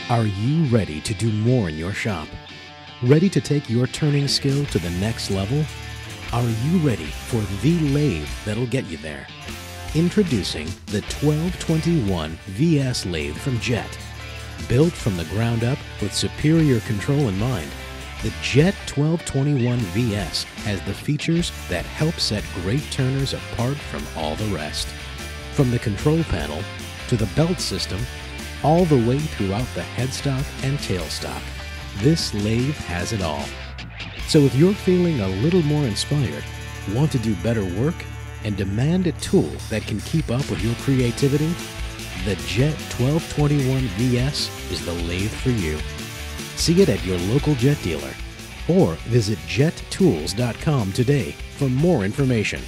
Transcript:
Are you ready to do more in your shop? Ready to take your turning skill to the next level? Are you ready for the lathe that'll get you there? Introducing the 1221 VS lathe from Jet. Built from the ground up with superior control in mind, the Jet 1221 VS has the features that help set great turners apart from all the rest. From the control panel to the belt system, all the way throughout the headstock and tailstock, this lathe has it all. So if you're feeling a little more inspired, want to do better work, and demand a tool that can keep up with your creativity, the Jet 1221 VS is the lathe for you. See it at your local Jet dealer or visit jettools.com today for more information.